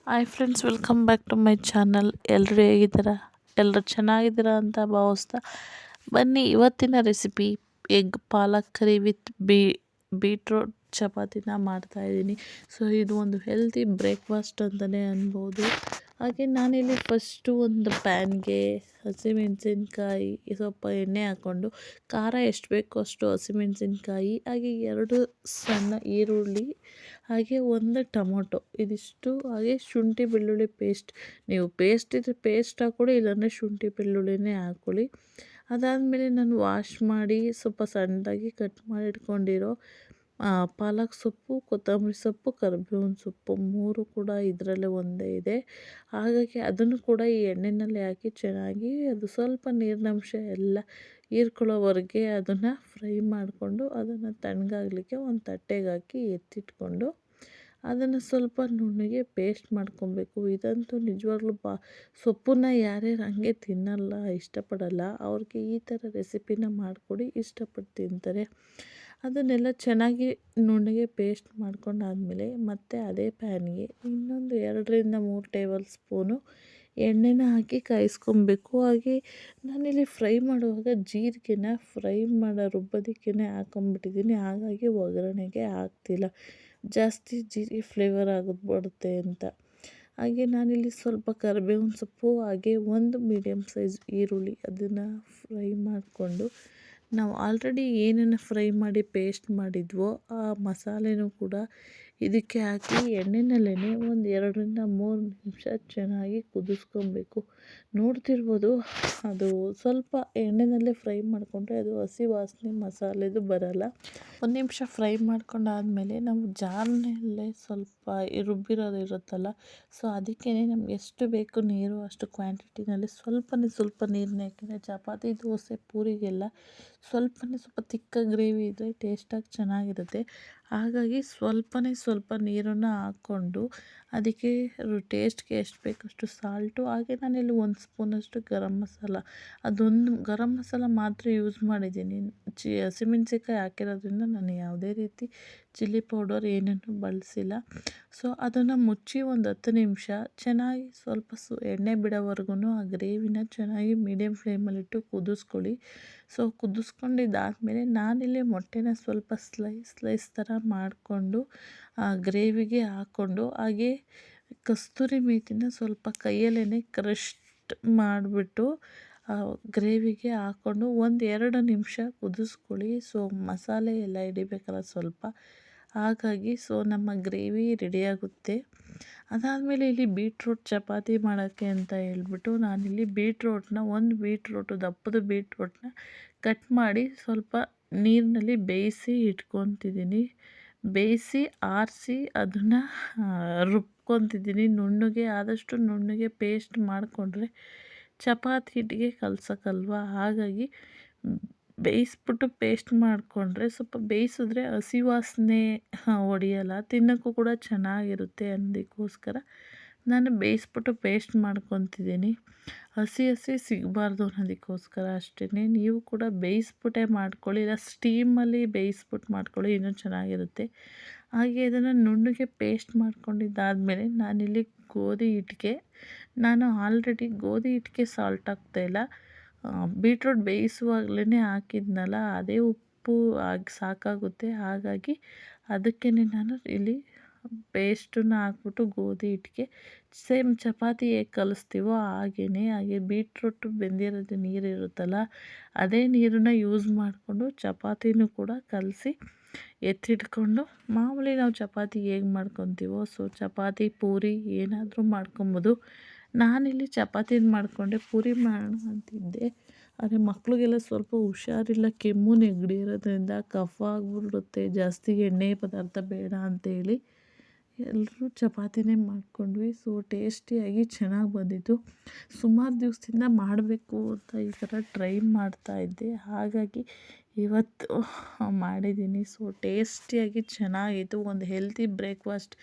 Hi friends, welcome back to my channel. ಎಲ್ಲರೂ ಹೇಗಿದ್ದೀರಾ? ಎಲ್ಲರೂ ಚೆನ್ನಾಗಿದ್ದೀರಾ ಅಂತ ಭಾವಿಸ್ತಾ ಬನ್ನಿ, ಇವತ್ತಿನ recipe egg palak curry with beetroot ಚಪಾತಿನ ಮಾಡ್ತಾಯಿದ್ದೀನಿ. ಸೊ ಇದು ಒಂದು ಹೆಲ್ತಿ ಬ್ರೇಕ್ಫಾಸ್ಟ್ ಅಂತಲೇ ಅನ್ಬೋದು. ಹಾಗೆ ನಾನಿಲ್ಲಿ ಫಸ್ಟು ಒಂದು ಪ್ಯಾನ್ಗೆ ಹಸಿಮೆಣಸಿನ್ಕಾಯಿ ಸ್ವಲ್ಪ ಎಣ್ಣೆ ಹಾಕ್ಕೊಂಡು ಖಾರ ಎಷ್ಟು ಬೇಕೋ ಅಷ್ಟು ಹಸಿಮೆಣಸಿನ್ಕಾಯಿ, ಹಾಗೆ 2 ಸಣ್ಣ ಈರುಳ್ಳಿ, ಹಾಗೆ 1 ಟೊಮೊಟೊ, ಇದಿಷ್ಟು, ಹಾಗೆ ಶುಂಠಿ ಬೆಳ್ಳುಳ್ಳಿ ಪೇಸ್ಟ್. ನೀವು ಪೇಸ್ಟ್ ಇದ್ದರೆ ಪೇಸ್ಟ್ ಹಾಕ್ಕೊಳ್ಳಿ, ಇಲ್ಲಾಂದರೆ ಶುಂಠಿ ಬೆಳ್ಳುಳ್ಳಿನೇ ಹಾಕ್ಕೊಳ್ಳಿ. ಅದಾದಮೇಲೆ ನಾನು ವಾಶ್ ಮಾಡಿ ಸ್ವಲ್ಪ ಸಣ್ಣದಾಗಿ ಕಟ್ ಮಾಡಿ ಇಟ್ಕೊಂಡಿರೋ ಪಾಲಕ್ ಸೊಪ್ಪು, ಕೊತ್ತಂಬರಿ ಸೊಪ್ಪು, ಕರಿಬೇವಿನ ಸೊಪ್ಪು 3 ಕೂಡ ಇದರಲ್ಲೇ ಒಂದೇ ಇದೆ. ಹಾಗಾಗಿ ಅದನ್ನು ಕೂಡ ಈ ಎಣ್ಣೆಯಲ್ಲಿ ಹಾಕಿ ಚೆನ್ನಾಗಿ ಅದು ಸ್ವಲ್ಪ ನೀರಿನಂಶ ಎಲ್ಲ ಹೀರ್ಕೊಳ್ಳೋವರೆಗೆ ಅದನ್ನು ಫ್ರೈ ಮಾಡಿಕೊಂಡು ಅದನ್ನು ತಣ್ಣಗಾಗಲಿಕ್ಕೆ ಒಂದು ತಟ್ಟೆಗೆ ಹಾಕಿ ಎತ್ತಿಟ್ಕೊಂಡು ಅದನ್ನು ಸ್ವಲ್ಪ ನುಣ್ಣಗೆ ಪೇಸ್ಟ್ ಮಾಡ್ಕೊಬೇಕು. ಇದಂತೂ ನಿಜವಾಗ್ಲೂ ಸೊಪ್ಪನ್ನ ಯಾರ್ಯಾರು ಹಾಗೆ ತಿನ್ನಲ್ಲ, ಇಷ್ಟಪಡಲ್ಲ, ಅವ್ರಿಗೆ ಈ ಥರ ರೆಸಿಪಿನ ಮಾಡಿಕೊಡಿ, ಇಷ್ಟಪಟ್ಟು ತಿಂತಾರೆ. ಅದನ್ನೆಲ್ಲ ಚೆನ್ನಾಗಿ ನುಣ್ಣಗೆ ಪೇಸ್ಟ್ ಮಾಡ್ಕೊಂಡಾದಮೇಲೆ ಮತ್ತೆ ಅದೇ ಪ್ಯಾನ್ಗೆ ಇನ್ನೊಂದು 2-3 ಟೇಬಲ್ ಸ್ಪೂನು ಎಣ್ಣೆನ ಹಾಕಿ ಕಾಯಿಸ್ಕೊಬೇಕು. ಹಾಗೆ ನಾನಿಲ್ಲಿ ಫ್ರೈ ಮಾಡುವಾಗ ಜೀರಿಗೆನ ಫ್ರೈ ಮಾಡೋ ರುಬ್ಬೋದಕ್ಕೇ ಹಾಕೊಂಡ್ಬಿಟ್ಟಿದ್ದೀನಿ, ಹಾಗಾಗಿ ಒಗ್ಗರಣೆಗೆ ಹಾಕ್ತಿಲ್ಲ, ಜಾಸ್ತಿ ಜೀರಿಗೆ ಫ್ಲೇವರ್ ಬರುತ್ತೆ ಅಂತ. ಹಾಗೆ ನಾನಿಲ್ಲಿ ಸ್ವಲ್ಪ ಕರಿಬೇವಿನ ಸೊಪ್ಪು, ಹಾಗೆ 1 ಮೀಡಿಯಮ್ ಸೈಜ್ ಈರುಳ್ಳಿ ಅದನ್ನು ಫ್ರೈ ಮಾಡಿಕೊಂಡು ನಾವು ಆಲ್ರೆಡಿ ಏನನ್ನು ಫ್ರೈ ಮಾಡಿ ಪೇಸ್ಟ್ ಮಾಡಿದ್ವೋ ಆ ಮಸಾಲೆನೂ ಕೂಡ ಇದಕ್ಕೆ ಹಾಕಿ ಎಣ್ಣೆನಲ್ಲೇ ಒಂದು 2-3 ನಿಮಿಷ ಚೆನ್ನಾಗಿ ಕುದಿಸ್ಕೊಬೇಕು. ನೋಡ್ತಿರ್ಬೋದು, ಅದು ಸ್ವಲ್ಪ ಎಣ್ಣೆನಲ್ಲೇ ಫ್ರೈ ಮಾಡಿಕೊಂಡ್ರೆ ಅದು ಹಸಿ ವಾಸನೆ ಮಸಾಲೆದು ಬರಲ್ಲ. 1 ನಿಮಿಷ ಫ್ರೈ ಮಾಡ್ಕೊಂಡಾದಮೇಲೆ ನಾವು ಜಾರ್ನಲ್ಲೇ ಸ್ವಲ್ಪ ರುಬ್ಬಿರೋದು ಇರುತ್ತಲ್ಲ, ಸೊ ಅದಕ್ಕೇ ನಮ್ಗೆ ಎಷ್ಟು ಬೇಕು ನೀರು ಅಷ್ಟು ಕ್ವಾಂಟಿಟಿನಲ್ಲಿ ಸ್ವಲ್ಪ ನೀರನ್ನ ಯಾಕೆಂದರೆ ಚಪಾತಿ, ದೋಸೆ, ಪೂರಿಗೆಲ್ಲ ಸ್ವಲ್ಪ ತಿಕ್ಕ ಗ್ರೇವಿ ಇದ್ದರೆ ಟೇಸ್ಟಾಗಿ ಚೆನ್ನಾಗಿರುತ್ತೆ. ಹಾಗಾಗಿ ಸ್ವಲ್ಪ ನೀರನ್ನು ಹಾಕ್ಕೊಂಡು ಅದಕ್ಕೆ ಟೇಸ್ಟ್ಗೆ ಎಷ್ಟು ಬೇಕಷ್ಟು ಸಾಲ್ಟು, ಹಾಗೆ ನಾನಿಲ್ಲಿ 1 ಸ್ಪೂನಷ್ಟು ಗರಂ ಮಸಾಲ, ಅದೊಂದು ಗರಂ ಮಸಾಲ ಮಾತ್ರ ಯೂಸ್ ಮಾಡಿದ್ದೀನಿ. ಹಸಿಮೆಣ್ಸಿನ್ಕಾಯಿ ಹಾಕಿರೋದ್ರಿಂದ ನಾನು ಯಾವುದೇ ರೀತಿ ಚಿಲ್ಲಿ ಪೌಡರ್ ಏನನ್ನು ಬಳಸಿಲ್ಲ. ಸೊ ಅದನ್ನು ಮುಚ್ಚಿ ಒಂದು 10 ನಿಮಿಷ ಚೆನ್ನಾಗಿ ಸ್ವಲ್ಪ ಎಣ್ಣೆ ಬಿಡೋವರೆಗೂ ಆ ಗ್ರೇವಿನ ಚೆನ್ನಾಗಿ ಮೀಡಿಯಮ್ ಫ್ಲೇಮಲ್ಲಿಟ್ಟು ಕುದಿಸ್ಕೊಳ್ಳಿ. ಸೊ ಕುದಿಸ್ಕೊಂಡಿದ್ದಾದಮೇಲೆ ನಾನಿಲ್ಲಿ ಮೊಟ್ಟೆನ ಸ್ವಲ್ಪ ಸ್ಲೈಸ್ ಥರ ಮಾಡಿಕೊಂಡು ಆ ಗ್ರೇವಿಗೆ ಹಾಕ್ಕೊಂಡು, ಹಾಗೆ ಕಸ್ತೂರಿ ಮೇಥಿನ ಸ್ವಲ್ಪ ಕೈಯಲ್ಲೇ ಕ್ರಶ್ಡ್ ಮಾಡಿಬಿಟ್ಟು ಗ್ರೇವಿಗೆ ಹಾಕ್ಕೊಂಡು 1-2 ನಿಮಿಷ ಕುದಿಸ್ಕೊಳ್ಳಿ. ಸೊ ಮಸಾಲೆ ಎಲ್ಲ ಹಿಡಿಬೇಕಲ್ಲ ಸ್ವಲ್ಪ, ಹಾಗಾಗಿ ನಮ್ಮ ಗ್ರೇವಿ ರೆಡಿಯಾಗುತ್ತೆ. ಅದಾದಮೇಲೆ ಇಲ್ಲಿ ಬೀಟ್ರೋಟ್ ಚಪಾತಿ ಮಾಡೋಕ್ಕೆ ಅಂತ ಹೇಳ್ಬಿಟ್ಟು ನಾನಿಲ್ಲಿ ಬೀಟ್ರೋಟು ದಪ್ಪದ ಬೀಟ್ರೋಟನ್ನ ಕಟ್ ಮಾಡಿ ಸ್ವಲ್ಪ ನೀರಿನಲ್ಲಿ ಬೇಯಿಸಿ ಇಟ್ಕೊತಿದ್ದೀನಿ. ಬೇಯಿಸಿ ಆರಿಸಿ ಅದನ್ನು ರುಬ್ಕೊತಿದ್ದೀನಿ ನುಣ್ಣಗೆ, ಆದಷ್ಟು ನುಣ್ಣಗೆ ಪೇಸ್ಟ್ ಮಾಡಿಕೊಂಡ್ರೆ ಚಪಾತಿ ಹಿಟ್ಟಿಗೆ ಕಲ್ಸೋಕ್ಕಲ್ವ, ಹಾಗಾಗಿ ಬೇಯಿಸ್ಬಿಟ್ಟು ಪೇಸ್ಟ್ ಮಾಡಿಕೊಂಡ್ರೆ ಸ್ವಲ್ಪ ಬೇಯಿಸಿದ್ರೆ ಹಸಿ ವಾಸನೆ ಹೊಡೆಯಲ್ಲ, ತಿನ್ನೋಕ್ಕೂ ಕೂಡ ಚೆನ್ನಾಗಿರುತ್ತೆ. ಅದಕ್ಕೋಸ್ಕರ ನಾನು ಬೇಯಿಸ್ಬಿಟ್ಟು ಪೇಸ್ಟ್ ಮಾಡ್ಕೊತಿದ್ದೀನಿ, ಹಸಿ ಸಿಗಬಾರ್ದು ಅನ್ನೋದಕ್ಕೋಸ್ಕರ ಅಷ್ಟೇ. ನೀವು ಕೂಡ ಬೇಯಿಸ್ಬಿಟ್ಟೇ ಮಾಡ್ಕೊಳ್ಳಿ, ಇಲ್ಲ ಸ್ಟೀಮಲ್ಲಿ ಬೇಯಿಸ್ಬಿಟ್ಟು ಮಾಡ್ಕೊಳ್ಳಿ, ಇನ್ನೂ ಚೆನ್ನಾಗಿರುತ್ತೆ. ಹಾಗೆ ಇದನ್ನು ನುಣ್ಣಗೆ ಪೇಸ್ಟ್ ಮಾಡ್ಕೊಂಡಿದ್ದಾದಮೇಲೆ ನಾನಿಲ್ಲಿ ನಾನು ಆಲ್ರೆಡಿ ಗೋಧಿ ಹಿಟ್ಟಿಗೆ ಸಾಲ್ಟ್ ಹಾಕ್ತಾಯಿಲ್ಲ, ಬೀಟ್ರೋಟ್ ಬೇಯಿಸುವಾಗಲೇ ಹಾಕಿದ್ನಲ್ಲ ಅದೇ ಉಪ್ಪು ಆಗಿ ಸಾಕಾಗುತ್ತೆ. ಹಾಗಾಗಿ ಅದಕ್ಕೇ ನಾನು ಇಲ್ಲಿ ಪೇಸ್ಟನ್ನು ಹಾಕ್ಬಿಟ್ಟು ಗೋಧಿ ಹಿಟ್ಟಿಗೆ ಸೇಮ್ ಚಪಾತಿ ಹೇಗೆ ಕಲಿಸ್ತೀವೋ ಹಾಗೆ ಬೀಟ್ರೋಟು ಬೆಂದಿರೋದು ನೀರಿರುತ್ತಲ್ಲ ಅದೇ ನೀರನ್ನು ಯೂಸ್ ಮಾಡಿಕೊಂಡು ಚಪಾತಿನೂ ಕೂಡ ಕಲಸಿ ಎತ್ತಿಟ್ಕೊಂಡು, ಮಾಮೂಲಿ ನಾವು ಚಪಾತಿ ಹೇಗೆ ಮಾಡ್ಕೊತೀವೋ ಸೊ ಚಪಾತಿ, ಪೂರಿ ಏನಾದರೂ ಮಾಡ್ಕೊಬೋದು. ನಾನಿಲ್ಲಿ ಚಪಾತಿನ ಮಾಡಿಕೊಂಡೆ, ಪೂರಿ ಮಾಡೋಣ ಅಂತಿದ್ದೆ, ಆದರೆ ಮಕ್ಳಿಗೆಲ್ಲ ಸ್ವಲ್ಪ ಹುಷಾರಿಲ್ಲ, ಕೆಮ್ಮು ನೆಗಡಿ ಇರೋದ್ರಿಂದ ಕಫ ಆಗಿಬಿಡುತ್ತೆ, ಜಾಸ್ತಿ ಎಣ್ಣೆ ಪದಾರ್ಥ ಬೇಡ ಅಂತೇಳಿ ಎಲ್ಲರೂ ಚಪಾತಿನೇ ಮಾಡ್ಕೊಂಡ್ವಿ. ಸೊ ಟೇಸ್ಟಿಯಾಗಿ ಚೆನ್ನಾಗಿ ಬಂದಿತ್ತು. ಸುಮಾರು ದಿವಸದಿಂದ ಮಾಡಬೇಕು ಅಂತ ಈ ಥರ ಟ್ರೈ ಮಾಡ್ತಾಯಿದ್ದೆ, ಹಾಗಾಗಿ ಇವತ್ತು ಮಾಡಿದ್ದೀನಿ. ಸೊ ಟೇಸ್ಟಿಯಾಗಿ ಚೆನ್ನಾಗಿತ್ತು, ಒಂದು ಹೆಲ್ತಿ ಬ್ರೇಕ್ಫಾಸ್ಟ್.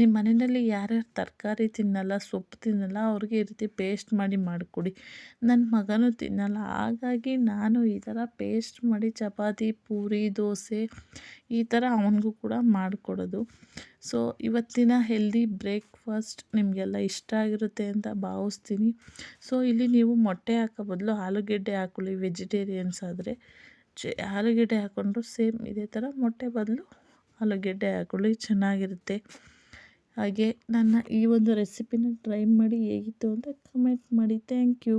ನಿಮ್ಮ ಮನೆಯಲ್ಲಿ ಯಾರ್ಯಾರು ತರಕಾರಿ ತಿನ್ನಲ್ಲ, ಸೊಪ್ಪು ತಿನ್ನಲ್ಲ ಅವ್ರಿಗೆ ಈ ರೀತಿ ಪೇಸ್ಟ್ ಮಾಡಿ ಮಾಡಿಕೊಡಿ. ನನ್ನ ಮಗನೂ ತಿನ್ನಲ್ಲ, ಹಾಗಾಗಿ ನಾನು ಈ ಥರ ಪೇಸ್ಟ್ ಮಾಡಿ ಚಪಾತಿ, ಪೂರಿ, ದೋಸೆ ಈ ಥರ ಅವನಿಗೂ ಕೂಡ ಮಾಡಿಕೊಡೋದು. ಸೊ ಇವತ್ತಿನ ಹೆಲ್ದಿ ಬ್ರೇಕ್ಫಾಸ್ಟ್ ನಿಮಗೆಲ್ಲ ಇಷ್ಟ ಆಗಿರುತ್ತೆ ಅಂತ ಭಾವಿಸ್ತೀನಿ. ಸೊ ಇಲ್ಲಿ ನೀವು ಮೊಟ್ಟೆ ಹಾಕೋ ಬದಲು ಆಲೂಗೆಡ್ಡೆ ಹಾಕ್ಕೊಳ್ಳಿ ವೆಜಿಟೇರಿಯನ್ಸ್ ಆದರೆ. ಆಲೂಗೆಡ್ಡೆ ಹಾಕ್ಕೊಂಡ್ರು ಸೇಮ್ ಇದೇ ಥರ ಮೊಟ್ಟೆ ಬದಲು ಆಲೂಗೆಡ್ಡೆ ಹಾಕ್ಕೊಳ್ಳಿ, ಚೆನ್ನಾಗಿರುತ್ತೆ. ಹಾಗೆ ನನ್ನ ಈ ಒಂದು ರೆಸಿಪಿನ ಟ್ರೈ ಮಾಡಿ ಹೇಗಿತ್ತು ಅಂತ ಕಮೆಂಟ್ ಮಾಡಿ. Thank you.